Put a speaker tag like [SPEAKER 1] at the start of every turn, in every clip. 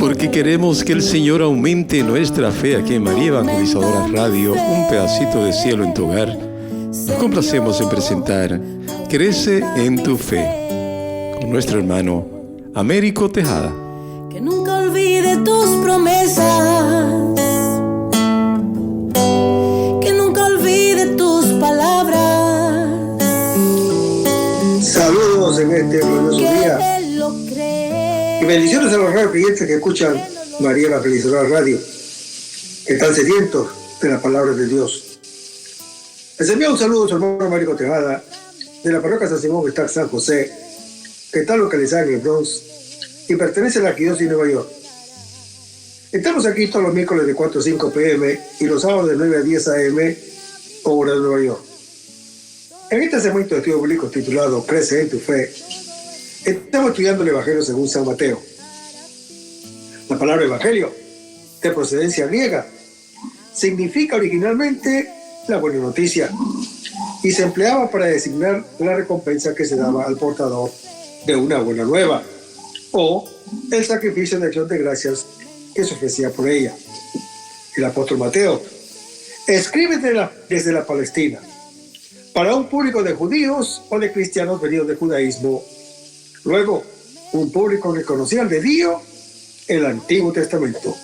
[SPEAKER 1] porque queremos que el Señor aumente nuestra fe aquí en María Evangelizadora Radio, un pedacito de cielo en tu hogar. Nos complacemos en presentar Crece en tu fe, con nuestro hermano Américo Tejada.
[SPEAKER 2] Que nunca olvide tus promesas, que nunca olvide tus palabras.
[SPEAKER 3] Saludos en este glorioso día y bendiciones a los radio clientes que escuchan María Evangelizadora Radio, que están sedientos de la palabra de Dios. Les envío un saludo a su hermano Américo Tejada de la parroquia San Simón que está en San José, que está localizada en el Bronx y pertenece a la Arquidiócesis de Nueva York. Estamos aquí todos los miércoles de 4 a 5 p.m. y los sábados de 9 a 10 a.m. hora de Nueva York. En este segmento de estudio bíblico titulado Crece en tu fe, estamos estudiando el Evangelio según San Mateo. La palabra Evangelio, de procedencia griega, significa originalmente la buena noticia y se empleaba para designar la recompensa que se daba al portador de una buena nueva o el sacrificio de acción de gracias que se ofrecía por ella. El apóstol Mateo escribe desde la Palestina para un público de judíos o de cristianos venidos del judaísmo, luego un público que conocía de Dios el Antiguo Testamento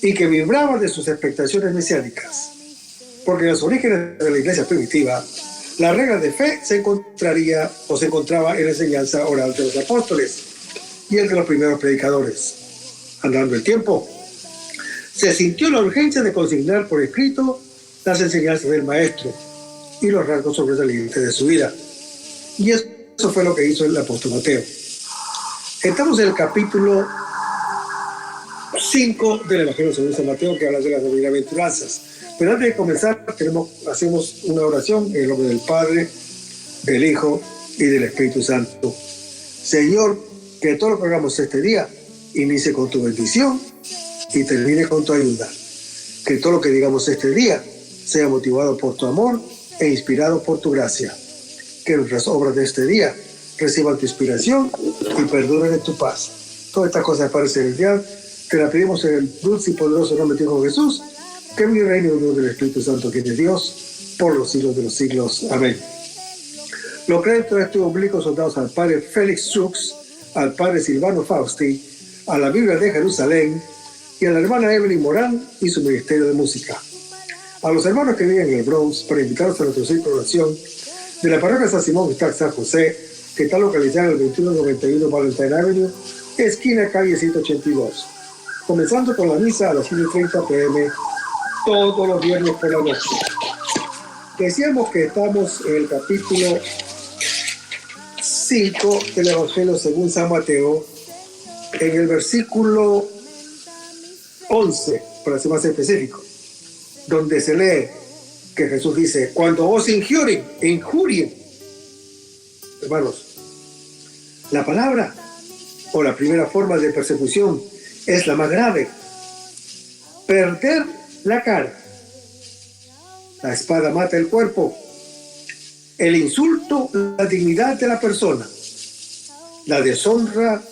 [SPEAKER 3] y que vibraba de sus expectaciones mesiánicas, porque en los orígenes de la iglesia primitiva la regla de fe se encontraba en la enseñanza oral de los apóstoles y el de los primeros predicadores. Andando el tiempo, se sintió la urgencia de consignar por escrito las enseñanzas del maestro y los rasgos sobresalientes de su vida. Y eso fue lo que hizo el apóstol Mateo. Estamos en el capítulo 5 del Evangelio según San Mateo, que habla de las bienaventuranzas. Pero antes de comenzar, hacemos una oración en el nombre del Padre, del Hijo y del Espíritu Santo. Señor, que todo lo que hagamos este día inicie con tu bendición y termine con tu ayuda. Que todo lo que digamos este día sea motivado por tu amor e inspirado por tu gracia. Que nuestras obras de este día reciban tu inspiración y perduren en tu paz. Todas estas cosas Padre celestial te las pedimos en el dulce y poderoso nombre de tu Hijo Jesús, que mi reino y del Espíritu Santo, que es Dios, por los siglos de los siglos. Amén. Los créditos de este oblicuo son dados al Padre Félix Sux, al Padre Silvano Fausti, a la Biblia de Jerusalén y a la hermana Evelyn Morán y su ministerio de música. A los hermanos que viven en el Bronx, para invitarlos a nuestro círculo de oración de la parroquia San Simón que está en San José, que está localizada en el 2191 Valentine Avenue, esquina calle 182. Comenzando con la misa a las 7:30 p.m. todos los viernes por la noche. Decíamos que estamos en el capítulo 5 del Evangelio según San Mateo, en el versículo 11, para ser más específico, donde se lee que Jesús dice: cuando os injurien, hermanos, la palabra o la primera forma de persecución es la más grave. Perder la cara. La espada mata el cuerpo. El insulto, la dignidad de la persona. La deshonra,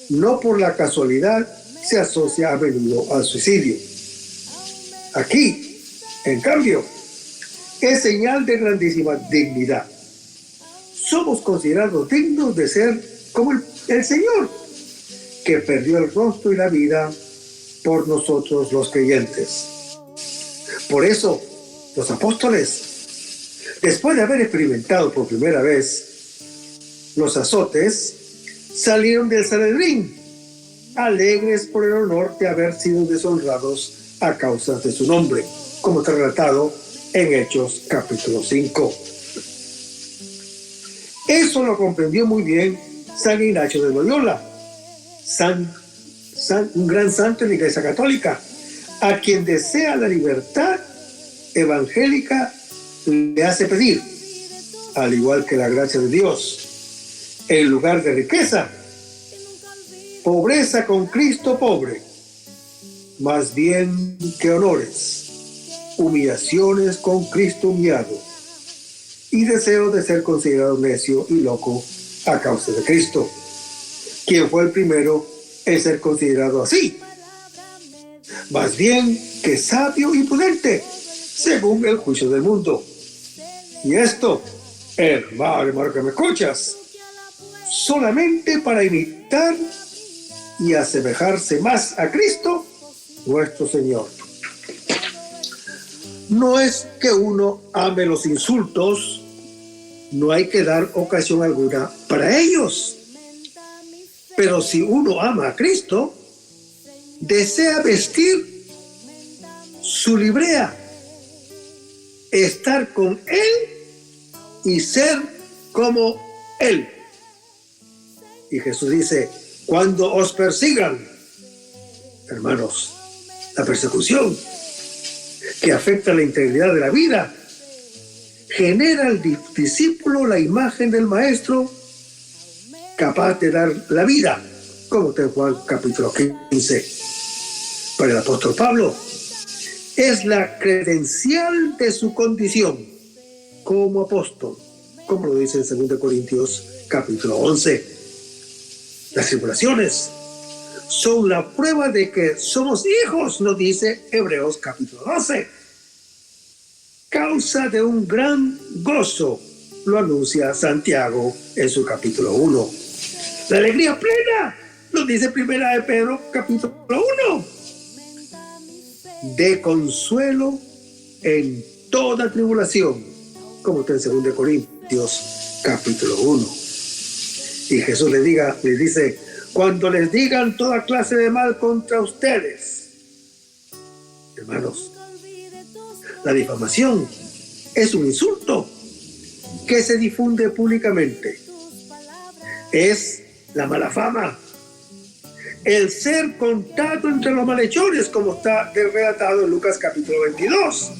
[SPEAKER 3] no por la casualidad, se asocia a menudo al suicidio. Aquí, en cambio, es señal de grandísima dignidad. Somos considerados dignos de ser como el Señor, que perdió el rostro y la vida por nosotros los creyentes. Por eso, los apóstoles, después de haber experimentado por primera vez los azotes, salieron del Sanedrín, alegres por el honor de haber sido deshonrados a causa de su nombre, como está relatado en Hechos capítulo 5. Eso lo comprendió muy bien San Ignacio de Loyola, un gran santo en la Iglesia Católica, a quien desea la libertad evangélica le hace pedir, al igual que la gracia de Dios, en lugar de riqueza, pobreza con Cristo pobre, más bien que honores, humillaciones con Cristo humillado, y deseo de ser considerado necio y loco a causa de Cristo, quien fue el primero en ser considerado así más bien que sabio y prudente, según el juicio del mundo. Y esto, hermano que me escuchas, solamente para imitar y asemejarse más a Cristo, nuestro Señor. No es que uno ame los insultos, no hay que dar ocasión alguna para ellos. Pero si uno ama a Cristo, desea vestir su librea, estar con Él y ser como Él. Y Jesús dice, cuando os persigan, hermanos, la persecución que afecta la integridad de la vida, genera al discípulo la imagen del maestro capaz de dar la vida, como está en Juan capítulo 15. Para el apóstol Pablo, es la credencial de su condición como apóstol, como lo dice en 2 Corintios capítulo 11. Las tribulaciones son la prueba de que somos hijos, nos dice Hebreos capítulo 12. Causa de un gran gozo, lo anuncia Santiago en su capítulo 1. La alegría plena, lo dice 1 Pedro capítulo 1. De consuelo en toda tribulación, como está en 2 Corintios capítulo 1. Y Jesús les dice, cuando les digan toda clase de mal contra ustedes, hermanos, la difamación es un insulto que se difunde públicamente. Es la mala fama, el ser contado entre los malhechores, como está relatado en Lucas capítulo 22,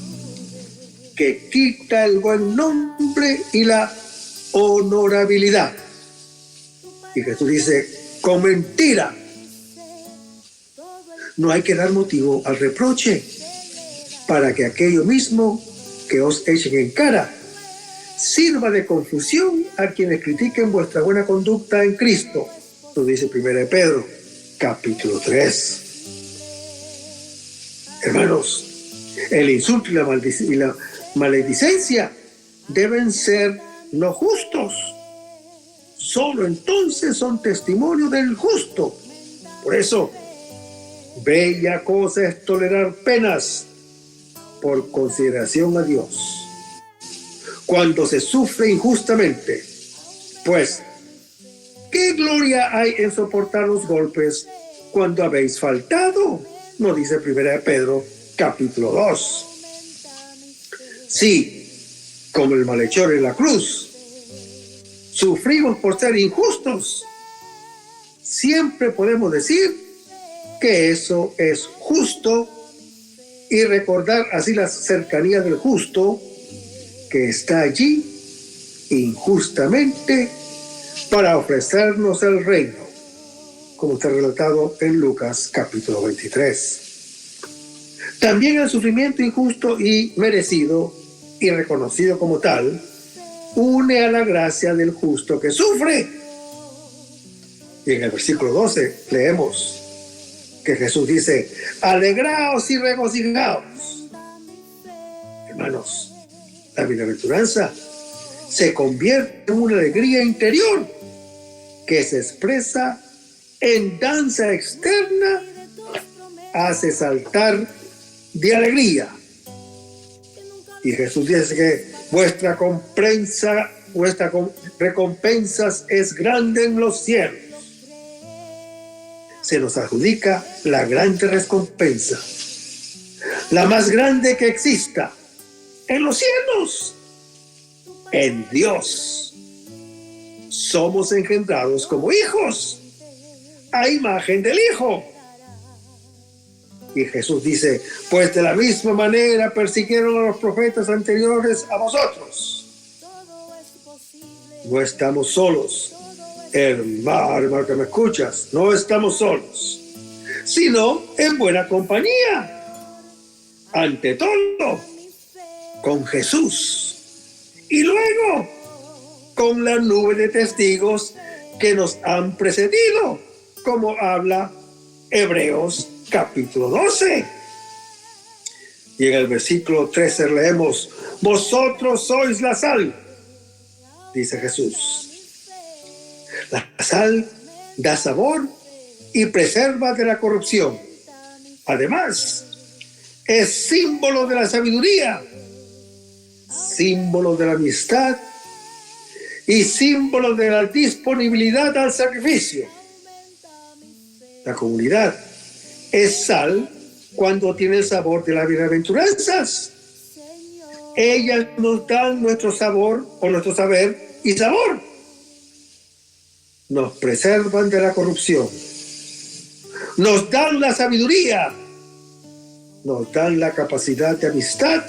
[SPEAKER 3] que quita el buen nombre y la honorabilidad. Y Jesús dice, con mentira no hay que dar motivo al reproche, para que aquello mismo que os echen en cara sirva de confusión a quienes critiquen vuestra buena conducta en Cristo. Lo dice 1 Pedro capítulo 3. Hermanos, el insulto y la maledicencia deben ser no justos. Solo entonces son testimonio del justo. Por eso, bella cosa es tolerar penas por consideración a Dios, cuando se sufre injustamente. Pues, ¿qué gloria hay en soportar los golpes cuando habéis faltado? Nos dice 1 Pedro capítulo 2. Sí, como el malhechor en la cruz, sufrimos por ser injustos, siempre podemos decir que eso es justo y recordar así la cercanía del justo que está allí injustamente para ofrecernos el reino, como está relatado en Lucas capítulo 23. También el sufrimiento injusto y merecido y reconocido como tal une a la gracia del justo que sufre. Y en el versículo 12 leemos que Jesús dice, alegraos y regocijaos. Hermanos, la bienaventuranza se convierte en una alegría interior que se expresa en danza externa, hace saltar de alegría. Y Jesús dice que vuestra recompensas es grande en los cielos. Se nos adjudica la grande recompensa, la más grande que exista en los cielos, en Dios. Somos engendrados como hijos, a imagen del Hijo. Y Jesús dice, pues de la misma manera persiguieron a los profetas anteriores a vosotros. No estamos solos, hermano que me escuchas, no estamos solos, sino en buena compañía. Ante todo, con Jesús. Y luego, con la nube de testigos que nos han precedido, como habla Hebreos capítulo 12. Y en el versículo 13 leemos: vosotros sois la sal, dice Jesús. La sal da sabor y preserva de la corrupción. Además, es símbolo de la sabiduría, símbolo de la amistad y símbolo de la disponibilidad al sacrificio. La comunidad es sal cuando tiene el sabor de las bienaventuranzas. Ellas nos dan nuestro sabor o nuestro saber y sabor. Nos preservan de la corrupción. Nos dan la sabiduría. Nos dan la capacidad de amistad.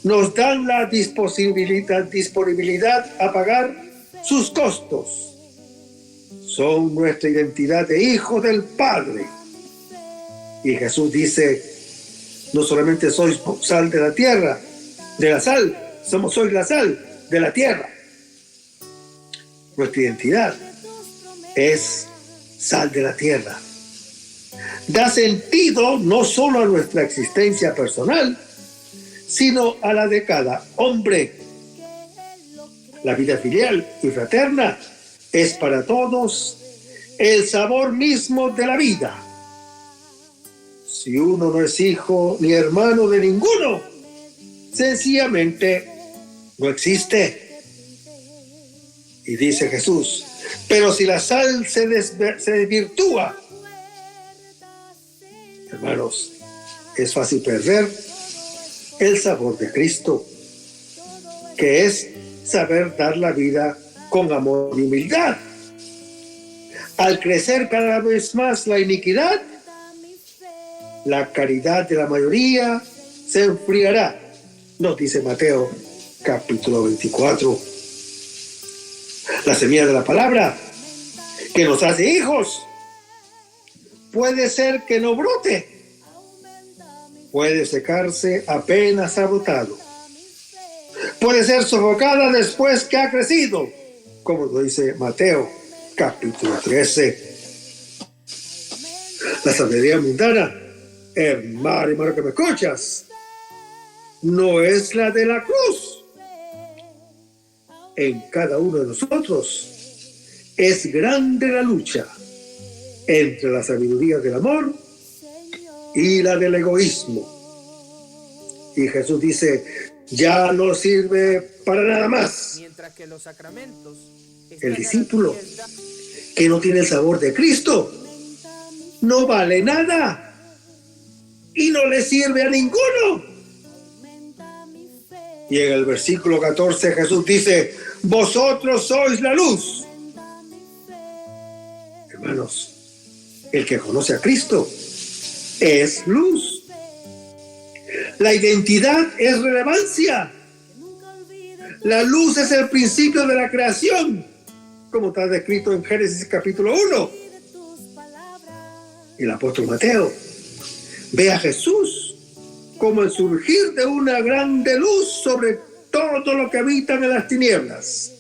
[SPEAKER 3] Nos dan la disponibilidad a pagar sus costos. Son nuestra identidad de hijos del Padre. Y Jesús dice: no solamente sois sal de la tierra, de la sal, sois la sal de la tierra. Nuestra identidad es sal de la tierra. Da sentido no solo a nuestra existencia personal, sino a la de cada hombre. La vida filial y fraterna es para todos el sabor mismo de la vida. Si uno no es hijo ni hermano de ninguno, sencillamente no existe. Y dice Jesús: pero si la sal se desvirtúa, hermanos, es fácil perder el sabor de Cristo, que es saber dar la vida con amor y humildad. Al crecer cada vez más la iniquidad, la caridad de la mayoría se enfriará, nos dice Mateo capítulo 24. La semilla de la palabra que nos hace hijos puede ser que no brote, puede secarse apenas ha brotado, puede ser sofocada después que ha crecido, como lo dice Mateo capítulo 13. La sabiduría mundana, hermano que me escuchas, no es la de la cruz. En cada uno de nosotros es grande la lucha entre la sabiduría del amor y la del egoísmo. Y Jesús dice: ya no sirve para nada más.
[SPEAKER 4] Mientras que los sacramentos,
[SPEAKER 3] el discípulo que no tiene el sabor de Cristo no vale nada y no le sirve a ninguno. Y en el versículo 14 Jesús dice: vosotros sois la luz. Hermanos, el que conoce a Cristo es luz. La identidad es relevancia. La luz es el principio de la creación, como está descrito en Génesis capítulo 1. El apóstol Mateo ve a Jesús como el surgir de una grande luz sobre todo lo que habitan en las tinieblas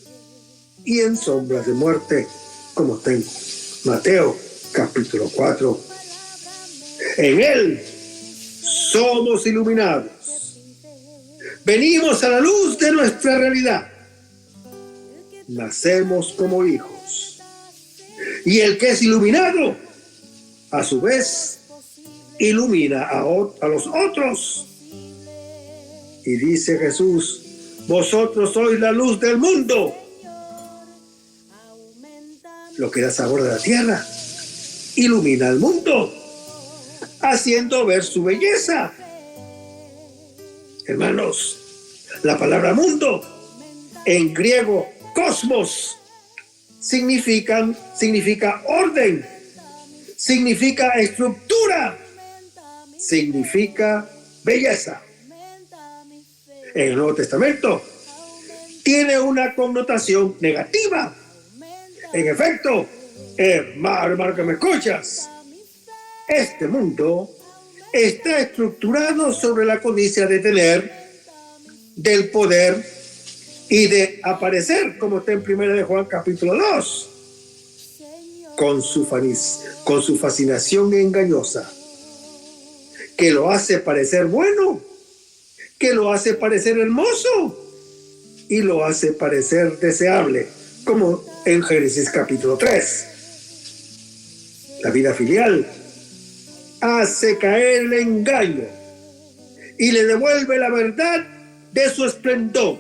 [SPEAKER 3] y en sombras de muerte, como está en Mateo capítulo 4. En él somos iluminados. Venimos a la luz de nuestra realidad. Nacemos como hijos. Y el que es iluminado, a su vez, ilumina a los otros. Y dice Jesús: vosotros sois la luz del mundo. Lo que da sabor de la tierra ilumina al mundo, haciendo ver su belleza. Hermanos, la palabra mundo, en griego cosmos, significa orden, significa estructura, significa belleza. En el Nuevo Testamento tiene una connotación negativa. En efecto, hermano que me escuchas, este mundo está estructurado sobre la codicia de tener, del poder y de aparecer, como está en 1 de Juan capítulo 2, con su fascinación engañosa, que lo hace parecer bueno, que lo hace parecer hermoso y lo hace parecer deseable, como en Génesis capítulo 3. La vida filial hace caer el engaño y le devuelve la verdad de su esplendor.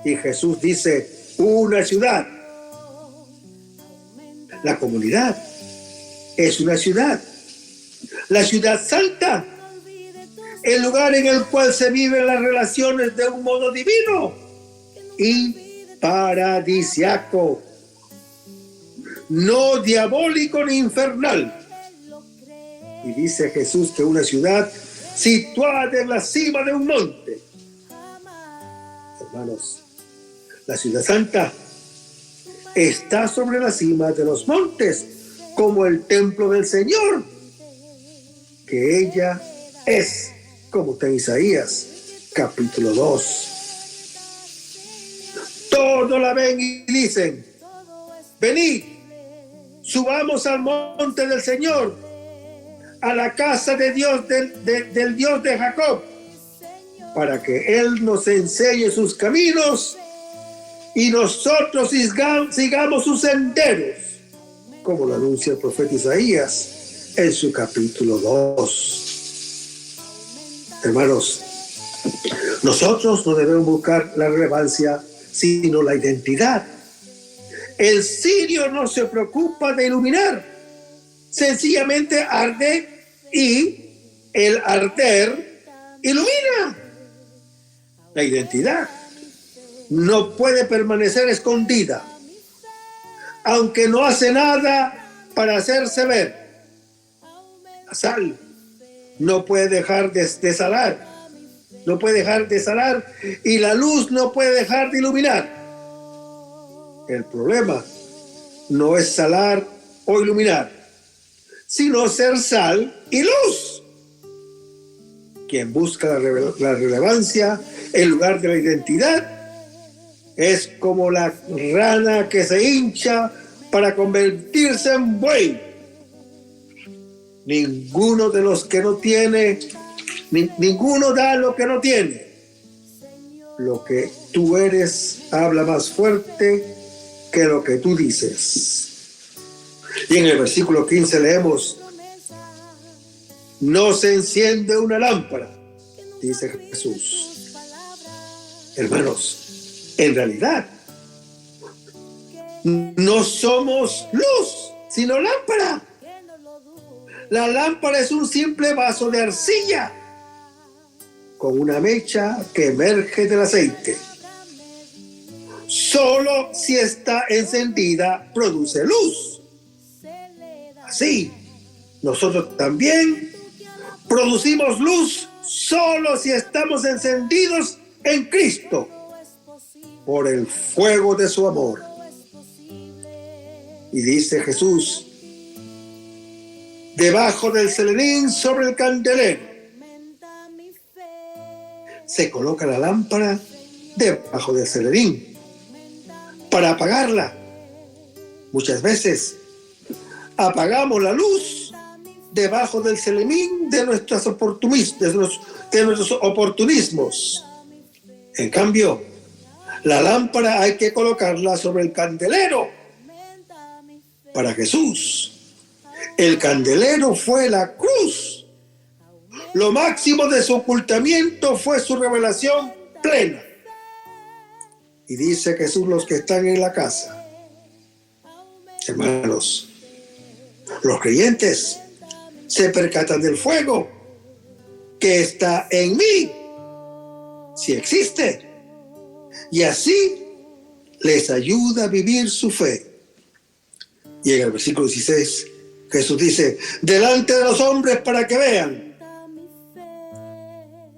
[SPEAKER 3] Y Jesús dice, una ciudad. La comunidad es una ciudad. La ciudad santa, el lugar en el cual se viven las relaciones de un modo divino y paradisiaco, no diabólico ni infernal. Y dice Jesús que una ciudad situada en la cima de un monte. Hermanos, la ciudad santa está sobre la cima de los montes, como el templo del Señor, que ella es, como está en Isaías, capítulo 2. Todos la ven y dicen, venid, subamos al monte del Señor, a la casa de Dios, del Dios de Jacob, para que Él nos enseñe sus caminos y nosotros sigamos sus senderos, como lo anuncia el profeta Isaías en su capítulo 2. Hermanos, nosotros no debemos buscar la relevancia, sino la identidad. El cirio no se preocupa de iluminar, sencillamente arde y el arder ilumina. La identidad no puede permanecer escondida, aunque no hace nada para hacerse ver. La sal no puede dejar de salar, no puede dejar de salar, y la luz no puede dejar de iluminar. El problema no es salar o iluminar, sino ser sal y luz. Quien busca la relevancia en lugar de la identidad es como la rana que se hincha para convertirse en buey. Ninguno de los que no tiene, ninguno da lo que no tiene. Lo que tú eres habla más fuerte que lo que tú dices. Y en el versículo 15 leemos, no se enciende una lámpara, dice Jesús. Hermanos, en realidad no somos luz, sino lámpara. La lámpara es un simple vaso de arcilla con una mecha que emerge del aceite. Solo si está encendida produce luz. Así, nosotros también producimos luz solo si estamos encendidos en Cristo por el fuego de su amor. Y dice Jesús, debajo del celerín sobre el candelero se coloca la lámpara debajo del celerín para apagarla. Muchas veces apagamos la luz debajo del celerín de nuestros oportunismos. En cambio, la lámpara hay que colocarla sobre el candelero para Jesús. El candelero fue la cruz. Lo máximo de su ocultamiento fue su revelación plena. Y dice Jesús, los que están en la casa, hermanos, los creyentes se percatan del fuego que está en mí, si existe, y así les ayuda a vivir su fe. Y en el versículo 16 Jesús dice, delante de los hombres para que vean.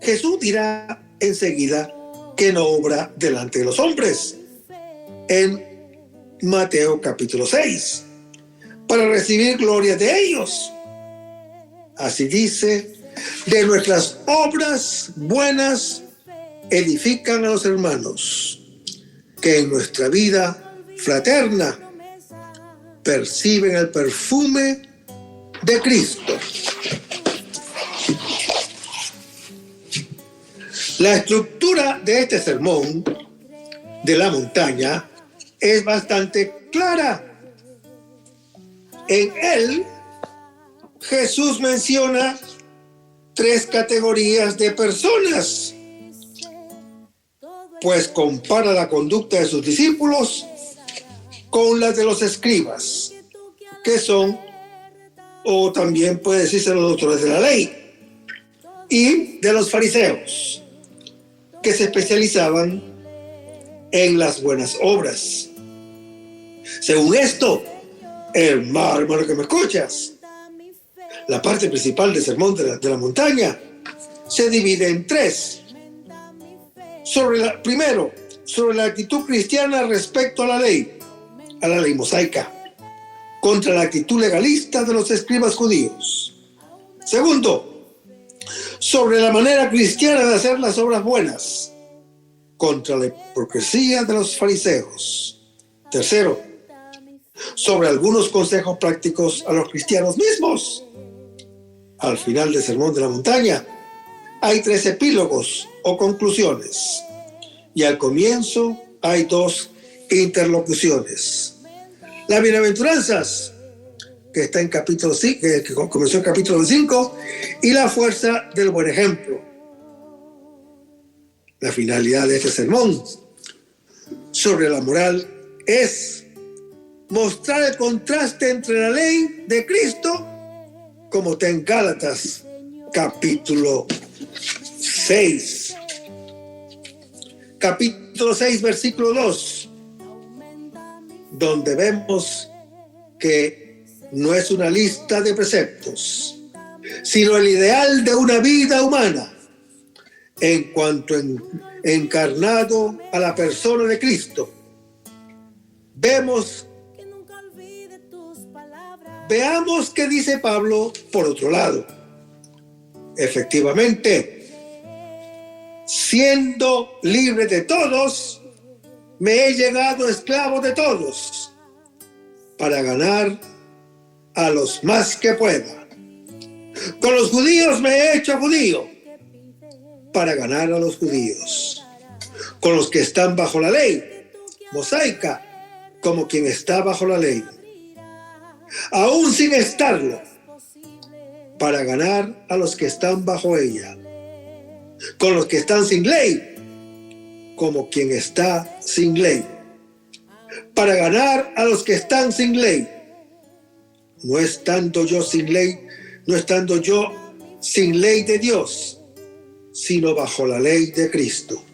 [SPEAKER 3] Jesús dirá enseguida que no obra delante de los hombres en Mateo capítulo 6 para recibir gloria de ellos. Así dice, de nuestras obras buenas edifican a los hermanos, que en nuestra vida fraterna perciben el perfume de Cristo. La estructura de este sermón de la montaña es bastante clara. En él, Jesús menciona 3 categorías de personas, pues compara la conducta de sus discípulos con la de los escribas, que son, o también puede decirse, los doctores de la ley, y de los fariseos, que se especializaban en las buenas obras. Según esto, hermano que me escuchas, la parte principal del sermón de la montaña se divide en 3. Primero, sobre la actitud cristiana respecto a la ley mosaica, contra la actitud legalista de los escribas judíos. Segundo, sobre la manera cristiana de hacer las obras buenas, contra la hipocresía de los fariseos. Tercero, sobre algunos consejos prácticos a los cristianos mismos. Al final del sermón de la montaña hay 3 epílogos o conclusiones, y al comienzo hay 2 interlocuciones. Las bienaventuranzas, que está en capítulo 5, que comenzó en capítulo 5, y la fuerza del buen ejemplo. La finalidad de este sermón sobre la moral es mostrar el contraste entre la ley de Cristo, como está en Gálatas capítulo 6. Capítulo 6, versículo 2, donde vemos que no es una lista de preceptos, sino el ideal de una vida humana en cuanto encarnado a la persona de Cristo. Veamos qué dice Pablo por otro lado. Efectivamente, siendo libre de todos, me he llegado esclavo de todos, para ganar a los más que pueda. Con los judíos me he hecho judío, para ganar a los judíos. Con los que están bajo la ley mosaica, como quien está bajo la ley, aún sin estarlo, para ganar a los que están bajo ella. Con los que están sin ley, como quien está sin ley, para ganar a los que están sin ley, no estando yo sin ley de Dios, sino bajo la ley de Cristo.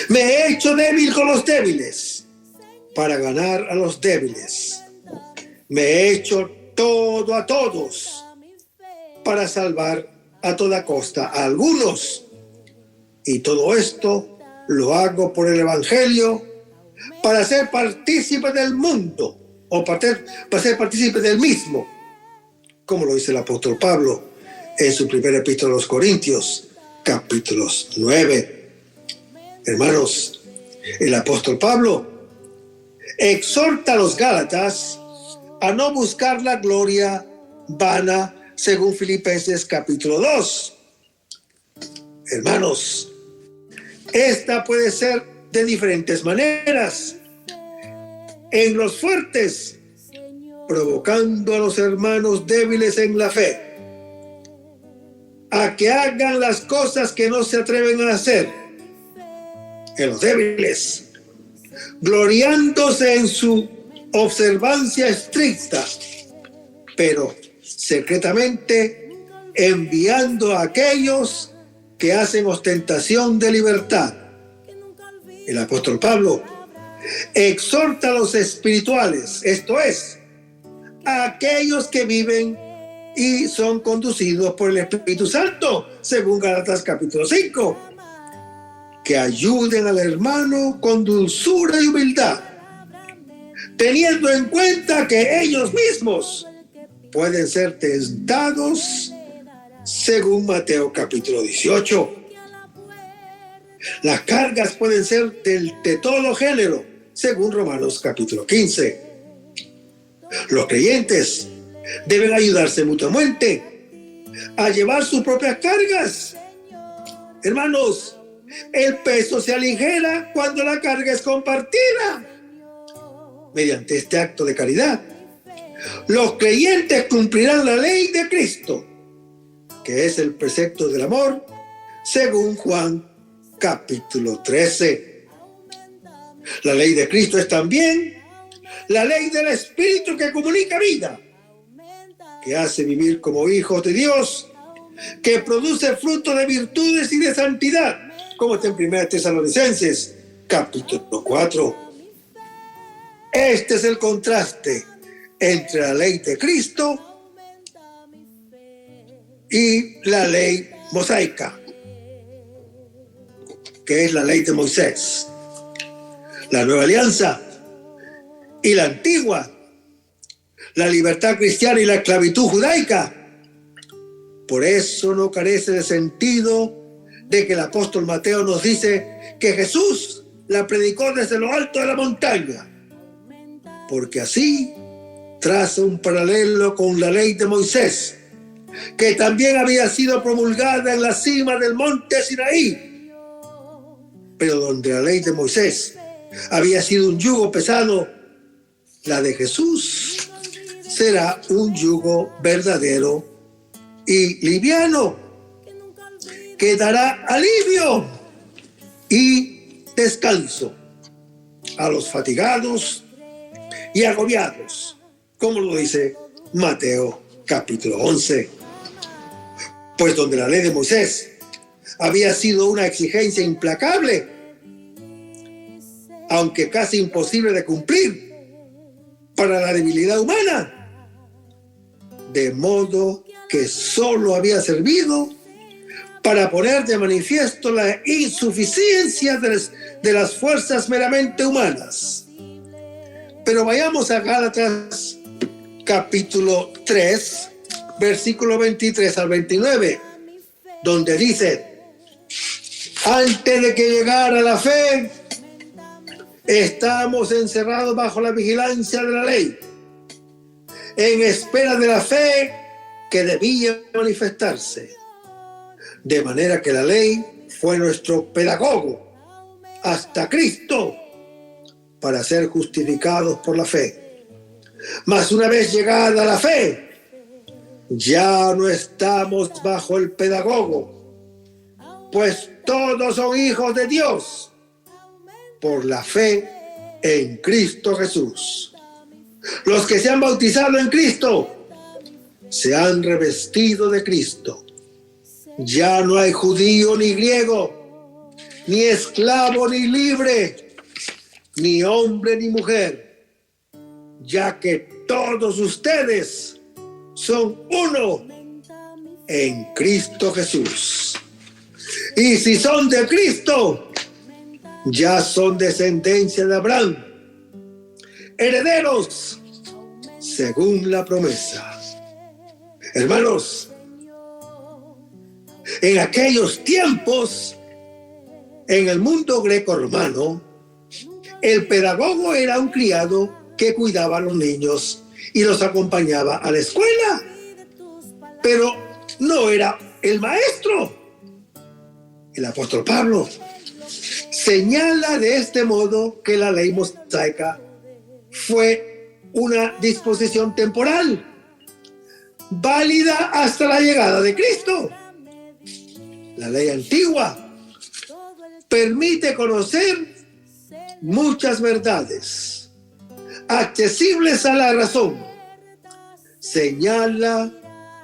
[SPEAKER 3] Me he hecho débil con los débiles, para ganar a los débiles. Me he hecho todo a todos, para salvar a toda costa a algunos. Y todo esto lo hago por el Evangelio, para ser partícipe del mundo, o para ser partícipe del mismo, como lo dice el apóstol Pablo en su primera epístola a los Corintios, capítulos 9. Hermanos, el apóstol Pablo exhorta a los Gálatas a no buscar la gloria vana, según Filipenses capítulo 2. Hermanos, esta puede ser de diferentes maneras. En los fuertes, provocando a los hermanos débiles en la fe a que hagan las cosas que no se atreven a hacer. En los débiles, gloriándose en su observancia estricta, pero secretamente enviando a aquellos que hacen ostentación de libertad. El apóstol Pablo exhorta a los espirituales, esto es, a aquellos que viven y son conducidos por el Espíritu Santo, según Gálatas capítulo 5, que ayuden al hermano con dulzura y humildad, teniendo en cuenta que ellos mismos pueden ser tentados, según Mateo capítulo 18. Las cargas pueden ser de todo género, según Romanos capítulo 15. Los creyentes deben ayudarse mutuamente a llevar sus propias cargas, Hermanos, el peso se aligera cuando la carga es compartida. Mediante este acto de caridad, los creyentes cumplirán la ley de Cristo, que es el precepto del amor, según Juan capítulo 13. La ley de Cristo es también la ley del Espíritu que comunica vida, que hace vivir como hijos de Dios, que produce fruto de virtudes y de santidad, como está en 1 Tesalonicenses capítulo 4. Este es el contraste entre la ley de Cristo y la ley mosaica, que es la ley de Moisés. La nueva alianza y la antigua, la libertad cristiana y la esclavitud judaica. Por eso no carece de sentido de que el apóstol Mateo nos dice que Jesús la predicó desde lo alto de la montaña, porque así traza un paralelo con la ley de Moisés, que también había sido promulgada en la cima del monte Sinaí, pero donde la ley de Moisés había sido un yugo pesado, la de Jesús será un yugo verdadero y liviano, que dará alivio y descanso a los fatigados y agobiados, como lo dice Mateo capítulo 11. Pues donde la ley de Moisés había sido una exigencia implacable, aunque casi imposible de cumplir para la debilidad humana, de modo que solo había servido para poner de manifiesto la insuficiencia de las fuerzas meramente humanas. Pero vayamos a Gálatas capítulo 3, versículo 23 al 29, donde dice: antes de que llegara la fe, estamos encerrados bajo la vigilancia de la ley, en espera de la fe que debía manifestarse. De manera que la ley fue nuestro pedagogo hasta Cristo, para ser justificados por la fe. Mas una vez llegada la fe, ya no estamos bajo el pedagogo, pues todos son hijos de Dios por la fe en Cristo Jesús. Los que se han bautizado en Cristo se han revestido de Cristo. Ya no hay judío ni griego, ni esclavo ni libre, ni hombre ni mujer, ya que todos ustedes son uno en Cristo Jesús. Y si son de Cristo, ya son descendencia de Abraham, herederos según la promesa. Hermanos, en aquellos tiempos, en el mundo greco-romano, el pedagogo era un criado que cuidaba a los niños y los acompañaba a la escuela, pero no era el maestro. El apóstol Pablo señala de este modo que la ley mosaica fue una disposición temporal, válida hasta la llegada de Cristo. La ley antigua permite conocer muchas verdades accesibles a la razón. Señala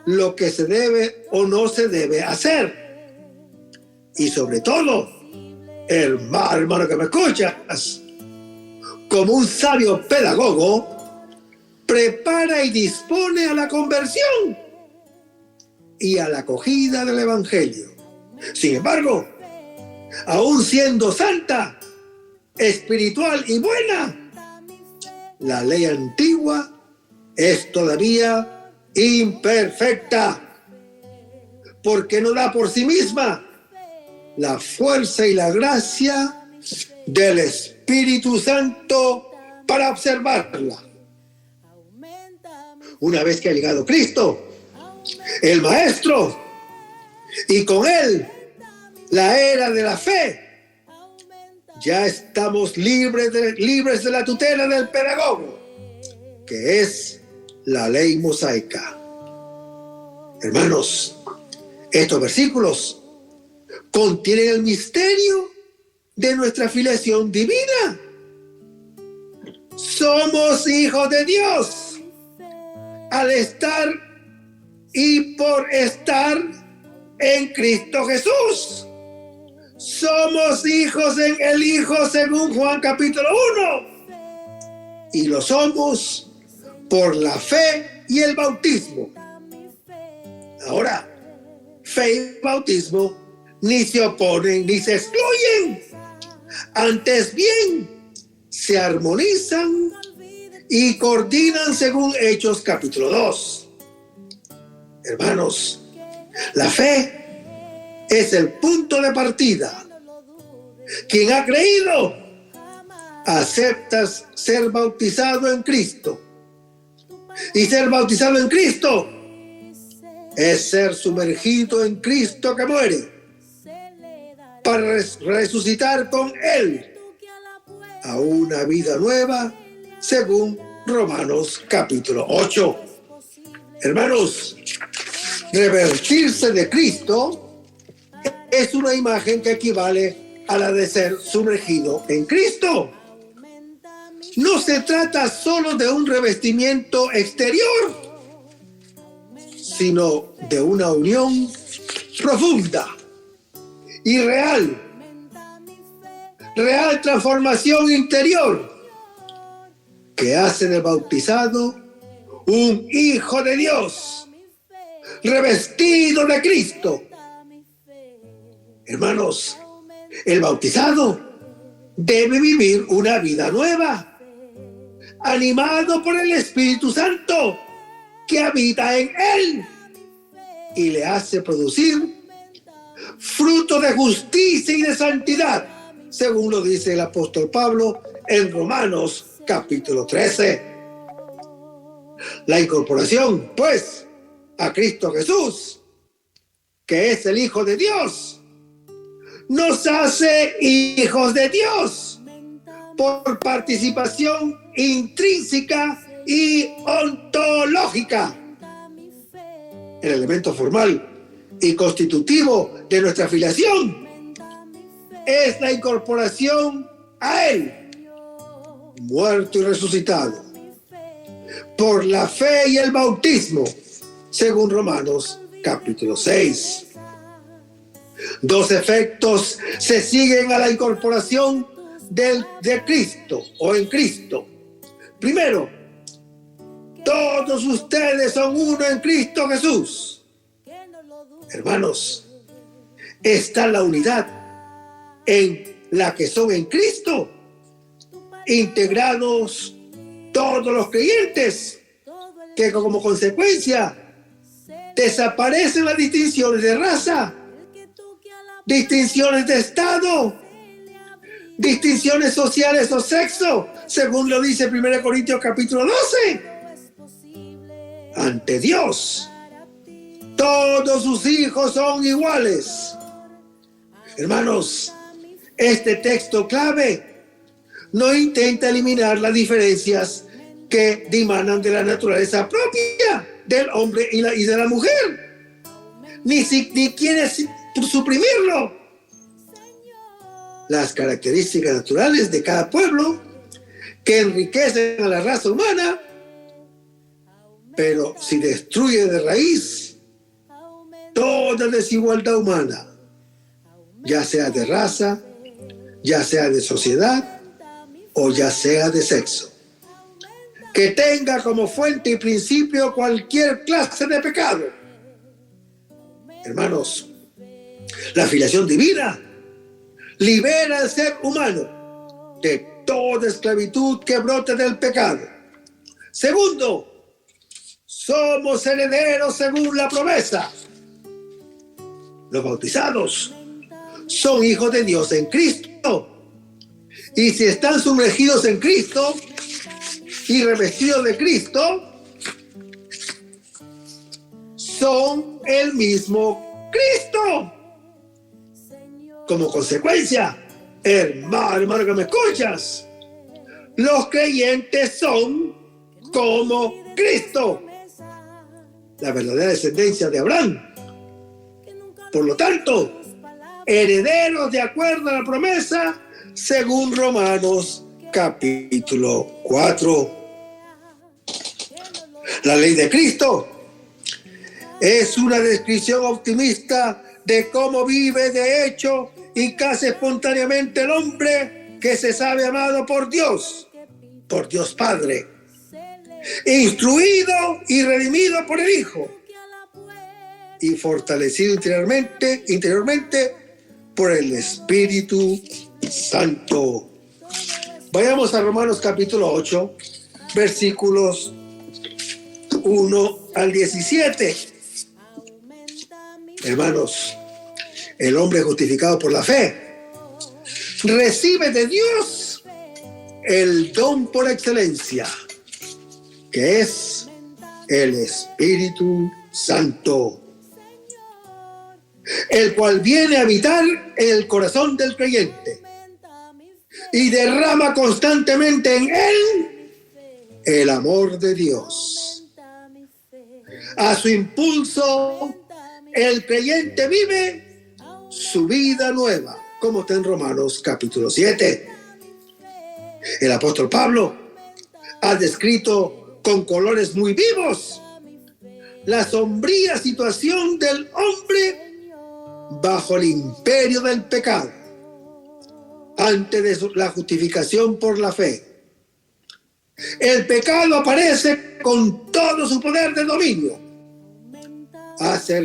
[SPEAKER 3] lo que se debe o no se debe hacer. Y sobre todo, hermano que me escuchas, como un sabio pedagogo, prepara y dispone a la conversión y a la acogida del evangelio. Sin embargo, aún siendo santa, espiritual y buena, la ley antigua es todavía imperfecta, porque no da por sí misma la fuerza y la gracia del Espíritu Santo para observarla. Una vez que ha llegado Cristo, el Maestro, y con él la era de la fe. Ya estamos libres de la tutela del pedagogo, que es la ley mosaica. Hermanos, estos versículos contienen el misterio de nuestra filiación divina. Somos hijos de Dios al estar y por estar en Cristo Jesús. Somos hijos en el Hijo según Juan capítulo 1. Y lo somos por la fe y el bautismo. Ahora, fe y bautismo ni se oponen ni se excluyen. Antes bien, se armonizan y coordinan según Hechos capítulo 2. Hermanos, la fe es el punto de partida. Quien ha creído, acepta ser bautizado en Cristo. Y ser bautizado en Cristo es ser sumergido en Cristo que muere para resucitar con Él a una vida nueva según Romanos capítulo 8. Hermanos, revertirse de Cristo es una imagen que equivale a la de ser sumergido en Cristo. No se trata solo de un revestimiento exterior, sino de una unión profunda y real transformación interior que hace del bautizado un hijo de Dios, revestido de Cristo. Hermanos, el bautizado debe vivir una vida nueva, animado por el Espíritu Santo que habita en él y le hace producir fruto de justicia y de santidad, según lo dice el apóstol Pablo en Romanos capítulo 13. La incorporación, pues, a Cristo Jesús, que es el Hijo de Dios, nos hace hijos de Dios por participación intrínseca y ontológica. El elemento formal y constitutivo de nuestra filiación es la incorporación a Él, muerto y resucitado, por la fe y el bautismo, según Romanos capítulo 6. Dos efectos se siguen a la incorporación de Cristo o en Cristo. Primero, todos ustedes son uno en Cristo Jesús. Hermanos, está la unidad en la que son en Cristo integrados todos los creyentes, que como consecuencia desaparecen las distinciones de raza, distinciones de estado, distinciones sociales o sexo, según lo dice 1 Corintios capítulo 12. Ante Dios, todos sus hijos son iguales. Hermanos, este texto clave no intenta eliminar las diferencias que dimanan de la naturaleza propia del hombre y de la mujer, ni quiere suprimirlo. Las características naturales de cada pueblo que enriquecen a la raza humana, pero si destruye de raíz toda desigualdad humana, ya sea de raza, ya sea de sociedad o ya sea de sexo, que tenga como fuente y principio cualquier clase de pecado. Hermanos, la filiación divina libera al ser humano de toda esclavitud que brote del pecado. Segundo, somos herederos según la promesa. Los bautizados son hijos de Dios en Cristo. Y si están sumergidos en Cristo y revestidos de Cristo, son el mismo Cristo. Como consecuencia, hermano que me escuchas, los creyentes son como Cristo, la verdadera descendencia de Abraham. Por lo tanto, herederos de acuerdo a la promesa, según Romanos capítulo 4. La ley de Cristo es una descripción optimista de cómo vive de hecho y casi espontáneamente el hombre que se sabe amado por Dios Padre, instruido y redimido por el Hijo y fortalecido interiormente por el Espíritu Santo. Vayamos a Romanos capítulo 8, versículos 1 al 17. Hermanos, el hombre justificado por la fe recibe de Dios el don por excelencia, que es el Espíritu Santo, el cual viene a habitar en el corazón del creyente y derrama constantemente en él el amor de Dios. A su impulso, el creyente vive su vida nueva, como está en Romanos capítulo 7. El apóstol Pablo ha descrito con colores muy vivos la sombría situación del hombre bajo el imperio del pecado, antes de la justificación por la fe. El pecado aparece con todo su poder de dominio. Se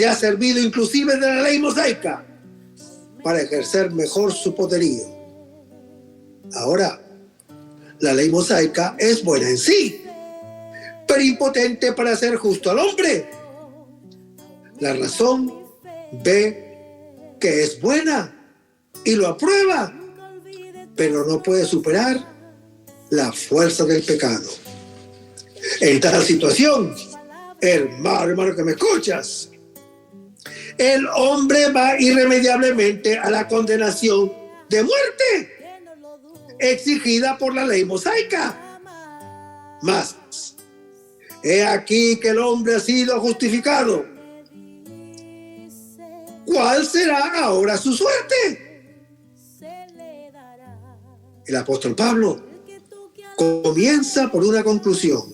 [SPEAKER 3] ha servido inclusive de la ley mosaica para ejercer mejor su poderío. Ahora, la ley mosaica es buena en sí, pero impotente para hacer justo al hombre. La razón ve que es buena y lo aprueba, pero no puede superar la fuerza del pecado. En tal situación, hermano que me escuchas, el hombre va irremediablemente a la condenación de muerte exigida por la ley mosaica. Mas, he aquí que el hombre ha sido justificado. ¿Cuál será ahora su suerte? El apóstol Pablo comienza por una conclusión,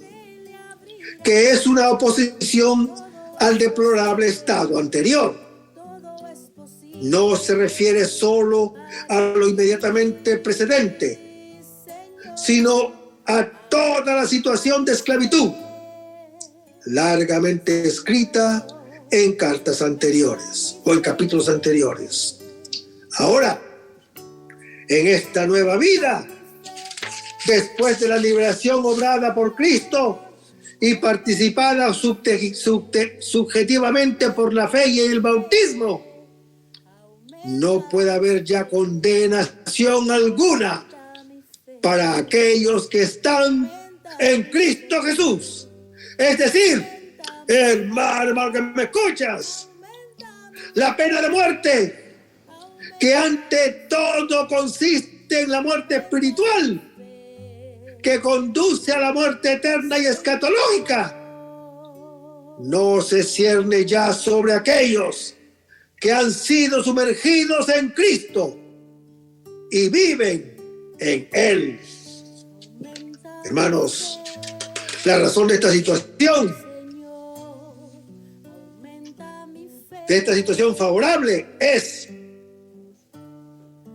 [SPEAKER 3] que es una oposición al deplorable estado anterior. No se refiere solo a lo inmediatamente precedente, sino a toda la situación de esclavitud, largamente escrita en cartas anteriores o en capítulos anteriores. Ahora, en esta nueva vida, después de la liberación obrada por Cristo y participada subjetivamente por la fe y el bautismo, no puede haber ya condenación alguna para aquellos que están en Cristo Jesús. Es decir, hermano que me escuchas, la pena de muerte, que ante todo consiste en la muerte espiritual, que conduce a la muerte eterna y escatológica, no se cierne ya sobre aquellos que han sido sumergidos en Cristo y viven en Él. Hermanos, la razón de esta situación favorable es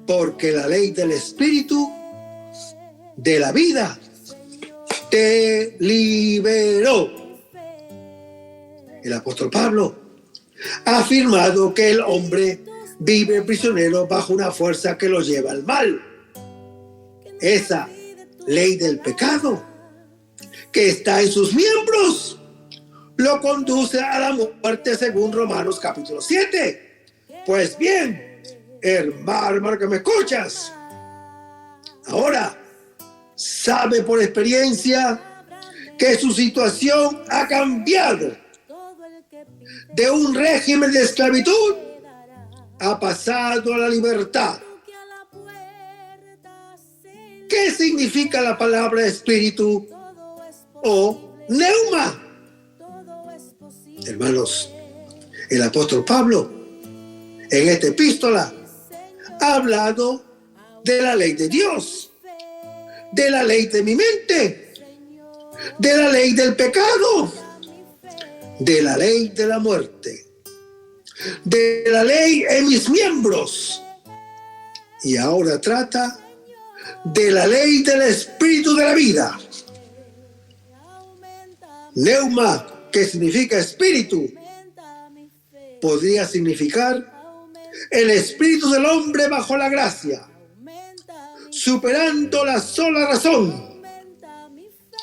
[SPEAKER 3] porque la ley del Espíritu de la vida te liberó. El apóstol Pablo ha afirmado que el hombre vive prisionero bajo una fuerza que lo lleva al mal. Esa ley del pecado que está en sus miembros lo conduce a la muerte según Romanos capítulo 7. Pues bien, hermano que me escuchas, ahora sabe por experiencia que su situación ha cambiado de un régimen de esclavitud ha pasado a la libertad. ¿Qué significa la palabra espíritu o neuma? Hermanos, el apóstol Pablo en esta epístola ha hablado de la ley de Dios, de la ley de mi mente, de la ley del pecado, de la ley de la muerte, de la ley en mis miembros, y ahora trata de la ley del espíritu de la vida. Neuma, que significa espíritu, podría significar el espíritu del hombre bajo la gracia, superando la sola razón.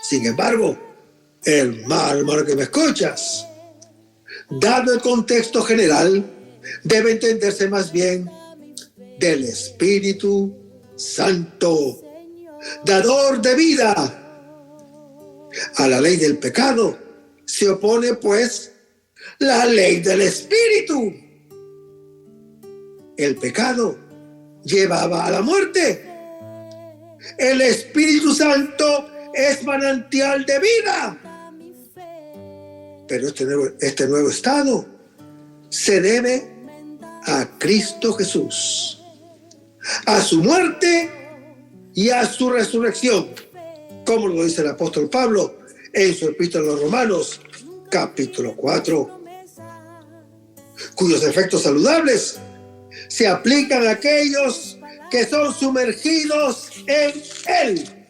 [SPEAKER 3] Sin embargo, hermano que me escuchas, dado el contexto general, debe entenderse más bien del Espíritu Santo, dador de vida. A la ley del pecado se opone, pues, la ley del Espíritu. El pecado llevaba a la muerte. El Espíritu Santo es manantial de vida. Pero este nuevo estado se debe a Cristo Jesús, a su muerte y a su resurrección, como lo dice el apóstol Pablo en su epístola a los Romanos, capítulo 4, cuyos efectos saludables se aplican a aquellos que son sumergidos en Él,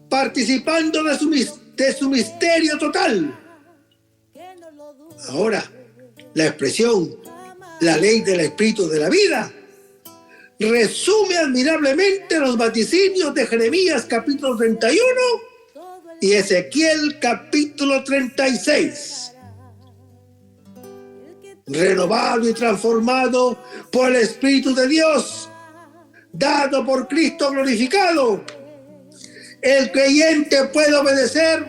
[SPEAKER 3] participando de su misterio total. Ahora, la expresión, la ley del espíritu de la vida, resume admirablemente los vaticinios de Jeremías capítulo 31 y Ezequiel capítulo 36. Renovado y transformado por el Espíritu de Dios, dado por Cristo glorificado, el creyente puede obedecer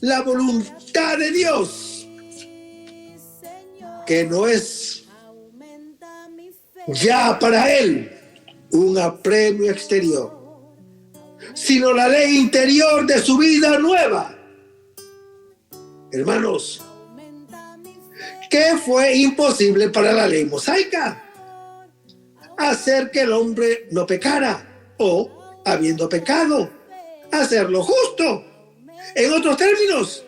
[SPEAKER 3] la voluntad de Dios, que no es ya para él un apremio exterior, sino la ley interior de su vida nueva. Hermanos, ¿qué fue imposible para la ley mosaica? Hacer que el hombre no pecara, o, habiendo pecado, hacerlo justo. En otros términos,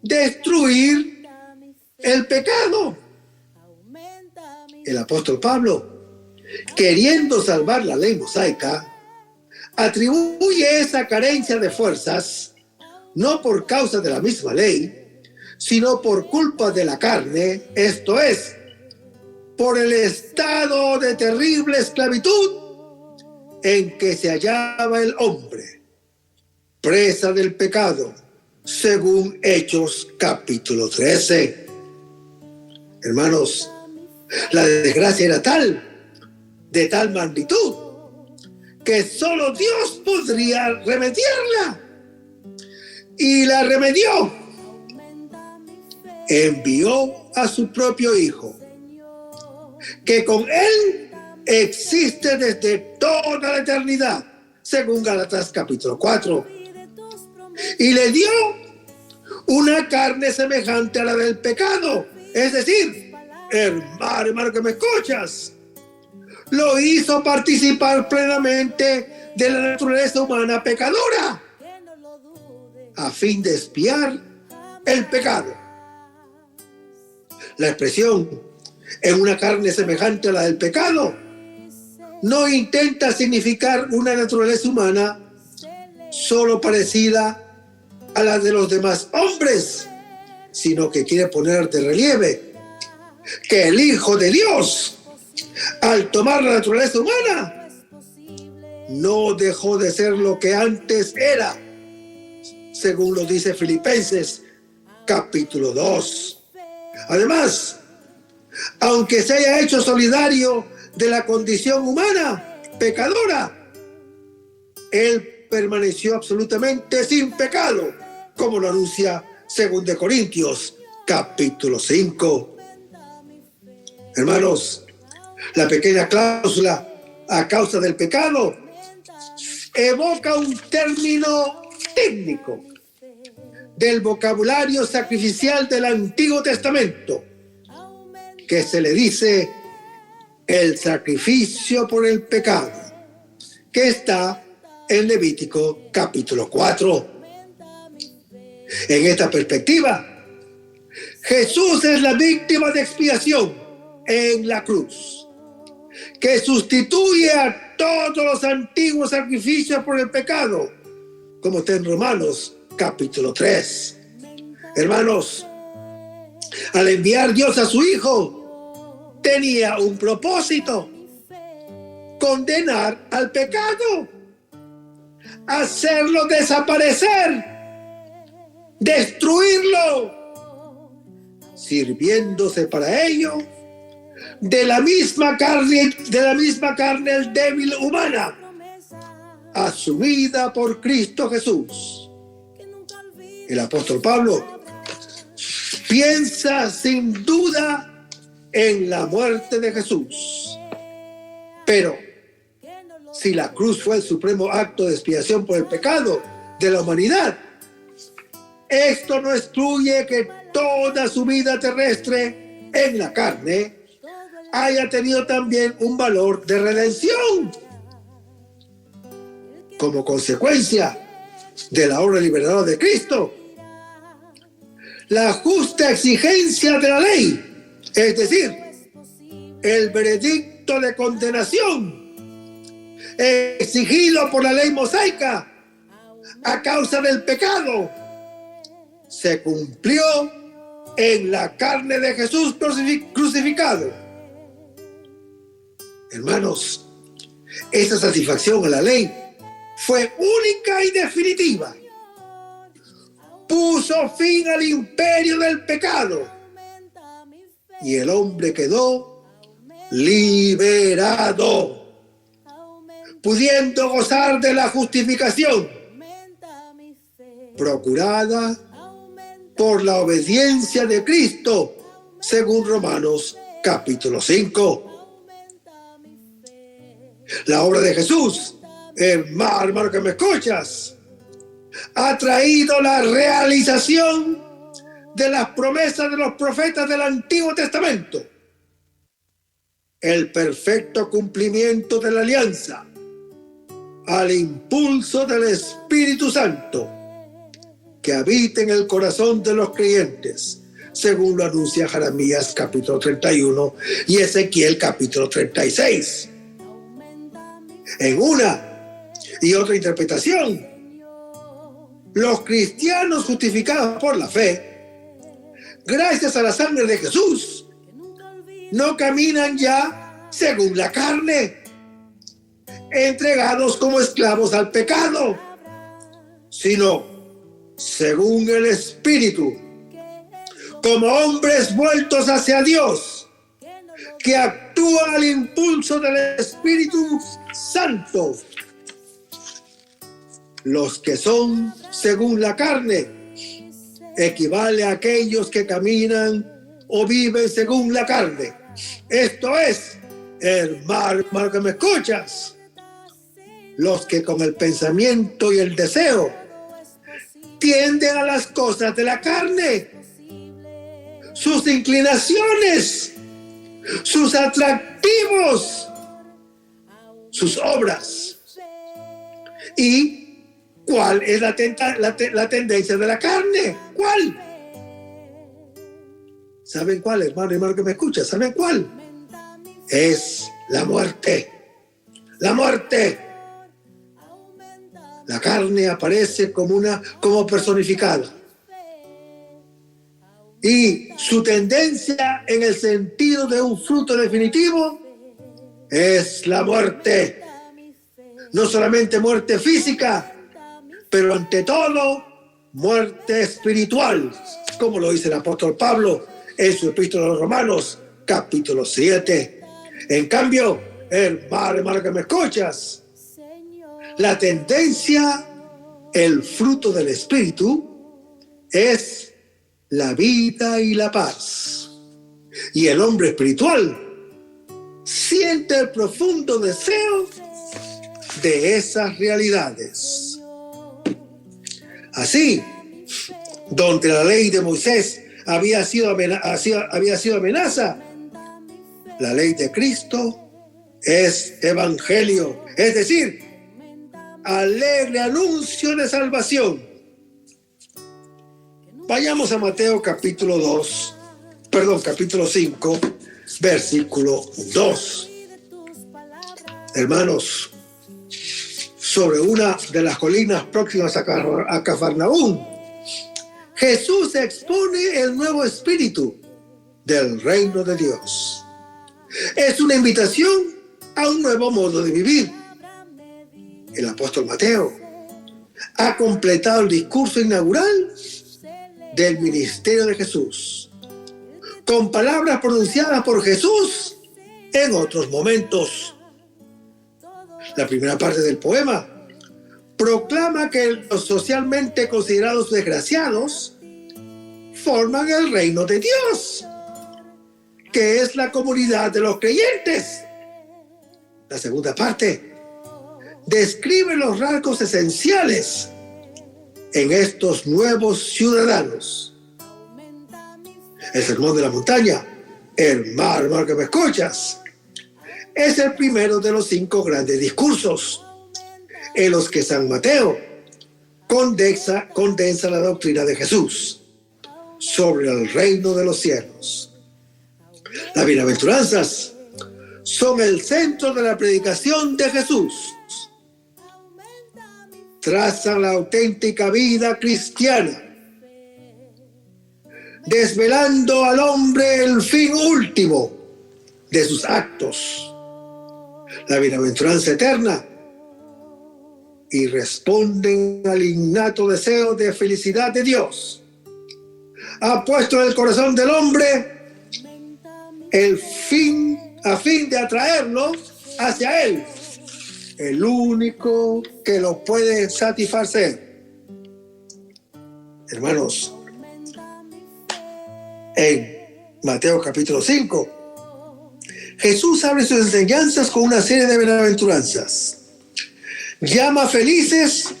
[SPEAKER 3] destruir el pecado. El apóstol Pablo, queriendo salvar la ley mosaica, atribuye esa carencia de fuerzas no por causa de la misma ley, sino por culpa de la carne, esto es, por el estado de terrible esclavitud en que se hallaba el hombre, presa del pecado, según Hechos capítulo 13. Hermanos, la desgracia era de tal magnitud, que solo Dios podría remediarla. Y la remedió. Envió a su propio Hijo, que con Él existe desde toda la eternidad, según Gálatas capítulo 4. Y le dio una carne semejante a la del pecado. Es decir, hermano que me escuchas, lo hizo participar plenamente de la naturaleza humana pecadora, a fin de expiar el pecado. La expresión en una carne semejante a la del pecado no intenta significar una naturaleza humana solo parecida a la de los demás hombres, sino que quiere poner de relieve que el Hijo de Dios, al tomar la naturaleza humana, no dejó de ser lo que antes era, según lo dice Filipenses capítulo 2. Además, aunque se haya hecho solidario de la condición humana pecadora, Él permaneció absolutamente sin pecado, como lo anuncia 2 Corintios capítulo 5. Hermanos, La pequeña cláusula a causa del pecado evoca un término técnico del vocabulario sacrificial del Antiguo Testamento, que se le dice el sacrificio por el pecado, que está en Levítico capítulo 4. En esta perspectiva, Jesús es la víctima de expiación en la cruz, que sustituye a todos los antiguos sacrificios por el pecado, como está en Romanos capítulo 3. Hermanos, al enviar Dios a su Hijo, tenía un propósito: condenar al pecado, hacerlo desaparecer, destruirlo, sirviéndose para ello de la misma carne débil humana, asumida por Cristo Jesús. El apóstol Pablo piensa sin duda en la muerte de Jesús. Pero si la cruz fue el supremo acto de expiación por el pecado de la humanidad, esto no excluye que toda su vida terrestre en la carne haya tenido también un valor de redención. Como consecuencia de la obra liberadora de Cristo, la justa exigencia de la ley, es decir, el veredicto de condenación exigido por la ley mosaica a causa del pecado, se cumplió en la carne de Jesús crucificado. Hermanos, esta satisfacción a la ley fue única y definitiva. Puso fin al imperio del pecado y el hombre quedó liberado, pudiendo gozar de la justificación procurada por la obediencia de Cristo, según Romanos capítulo 5. La obra de Jesús, hermano que me escuchas, ha traído la realización de las promesas de los profetas del Antiguo Testamento, el perfecto cumplimiento de la alianza, al impulso del Espíritu Santo que habita en el corazón de los creyentes, según lo anuncia Jeremías capítulo 31 y Ezequiel capítulo 36. En una y otra interpretación, los cristianos justificados por la fe, gracias a la sangre de Jesús, no caminan ya según la carne, entregados como esclavos al pecado, sino según el Espíritu, como hombres vueltos hacia Dios, que actúan al impulso del Espíritu Santo. Los que son según la carne equivale a aquellos que caminan o viven según la carne. Esto es, hermano que me escuchas, los que con el pensamiento y el deseo tienden a las cosas de la carne, sus inclinaciones, sus atractivos, sus obras. ¿Y cuál es la tendencia de la carne? ¿Cuál? ¿Saben cuál, hermano que me escucha? ¿Saben cuál? Es la muerte. La muerte. La carne aparece como personificada. Y su tendencia en el sentido de un fruto definitivo es la muerte. No solamente muerte física, pero ante todo muerte espiritual, como lo dice el apóstol Pablo en su epístola a los Romanos, capítulo 7. En cambio, hermano que me escuchas, la tendencia, el fruto del Espíritu, es la vida y la paz. Y el hombre espiritual siente el profundo deseo de esas realidades. Así, donde la ley de Moisés había sido amenaza, la ley de Cristo es evangelio, es decir, alegre anuncio de salvación. Vayamos a Mateo capítulo 5, versículo 2. Hermanos, sobre una de las colinas próximas a Cafarnaúm, Jesús expone el nuevo espíritu del reino de Dios. Es una invitación a un nuevo modo de vivir. El apóstol Mateo ha completado el discurso inaugural del ministerio de Jesús, con palabras pronunciadas por Jesús en otros momentos. La primera parte del poema proclama que los socialmente considerados desgraciados forman el reino de Dios, que es la comunidad de los creyentes. La segunda parte describe los rasgos esenciales en estos nuevos ciudadanos. El sermón de la montaña, hermano que me escuchas, es el primero de los 5 grandes discursos en los que San Mateo condensa la doctrina de Jesús sobre el reino de los cielos. Las bienaventuranzas son el centro de la predicación de Jesús. Trazan la auténtica vida cristiana, desvelando al hombre el fin último de sus actos, la bienaventuranza eterna, y responden al innato deseo de felicidad de Dios. Ha puesto en el corazón del hombre a fin de atraerlo hacia él, el único que lo puede satisfacer. Hermanos, en Mateo capítulo 5, Jesús abre sus enseñanzas con una serie de bienaventuranzas. Llama felices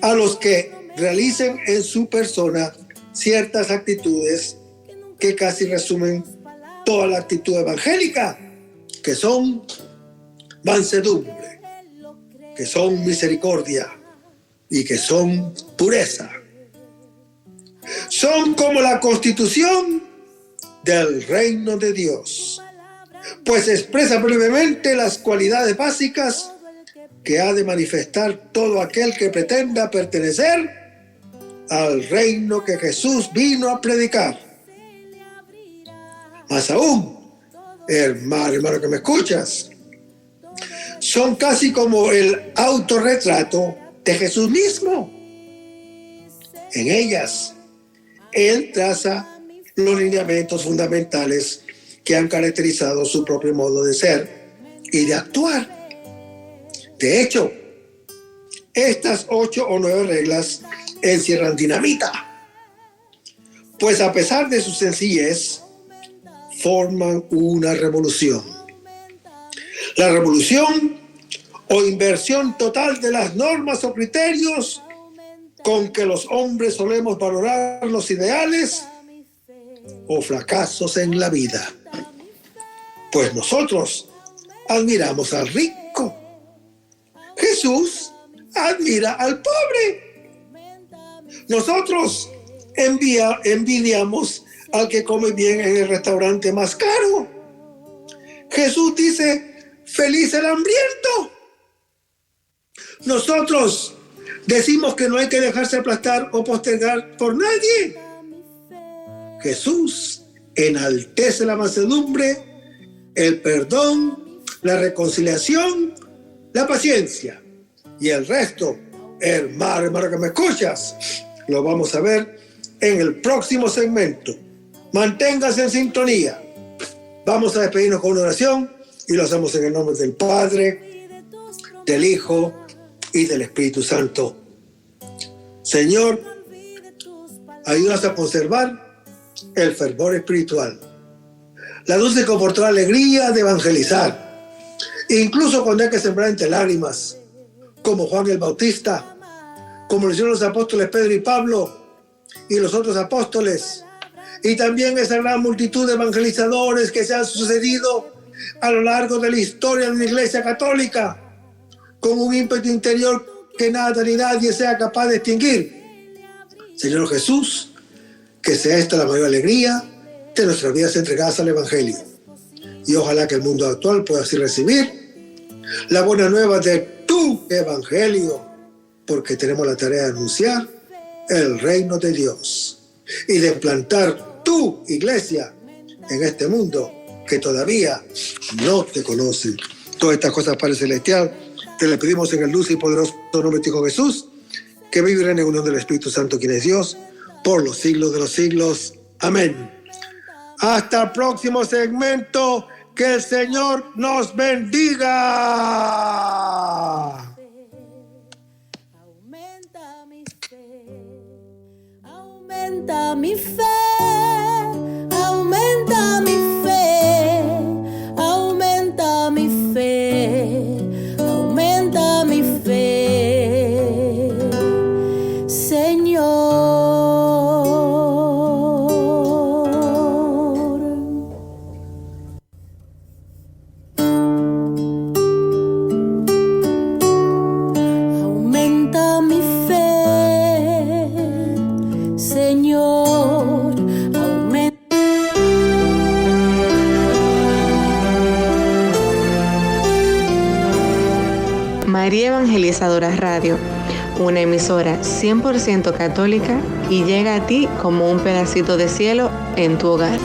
[SPEAKER 3] a los que realicen en su persona ciertas actitudes que casi resumen toda la actitud evangélica, que son mansedumbre, que son misericordia y que son pureza. Son como la constitución del reino de Dios, pues expresa brevemente las cualidades básicas que ha de manifestar todo aquel que pretenda pertenecer al reino que Jesús vino a predicar. Más aún, hermano que me escuchas, son casi como el autorretrato de Jesús mismo. En ellas, Él traza los lineamientos fundamentales que han caracterizado su propio modo de ser y de actuar. De hecho, estas 8 o 9 reglas encierran dinamita, pues a pesar de su sencillez, forman una revolución. La revolución o inversión total de las normas o criterios con que los hombres solemos valorar los ideales o fracasos en la vida. Pues nosotros admiramos al rico. Jesús admira al pobre. Nosotros envidiamos al que come bien en el restaurante más caro. Jesús dice, feliz el hambriento. Nosotros decimos que no hay que dejarse aplastar o postergar por nadie. Jesús enaltece la mansedumbre, el perdón, la reconciliación, la paciencia. Y el resto, hermano que me escuchas, lo vamos a ver en el próximo segmento. Manténgase en sintonía. Vamos a despedirnos con una oración y lo hacemos en el nombre del Padre, del Hijo y del Espíritu Santo. Señor, ayúdanos a conservar el fervor espiritual, la dulce y confortable alegría de evangelizar, incluso cuando hay que sembrar entre lágrimas, como Juan el Bautista, como lo hicieron los apóstoles Pedro y Pablo y los otros apóstoles, y también esa gran multitud de evangelizadores que se han sucedido a lo largo de la historia de la Iglesia Católica, con un ímpetu interior que nada ni nadie sea capaz de extinguir. Señor Jesús, que sea esta la mayor alegría de nuestras vidas entregadas al Evangelio. Y ojalá que el mundo actual pueda así recibir la buena nueva de tu Evangelio, porque tenemos la tarea de anunciar el reino de Dios y de plantar tu iglesia en este mundo que todavía no te conoce. Todas estas cosas, Padre Celestial, te le pedimos en el dulce y poderoso nombre de tu Hijo Jesús, que vive en unión del Espíritu Santo, quien es Dios, por los siglos de los siglos. Amén. Hasta el próximo segmento. Que el Señor nos bendiga.
[SPEAKER 2] Aumenta mi fe, aumenta mi fe, aumenta mi fe, aumenta mi fe, aumenta mi fe, Señor. Aumenta mi fe, Señor, aumenta.
[SPEAKER 4] María Evangelizadora Radio, una emisora 100% católica y llega a ti como un pedacito de cielo en tu hogar.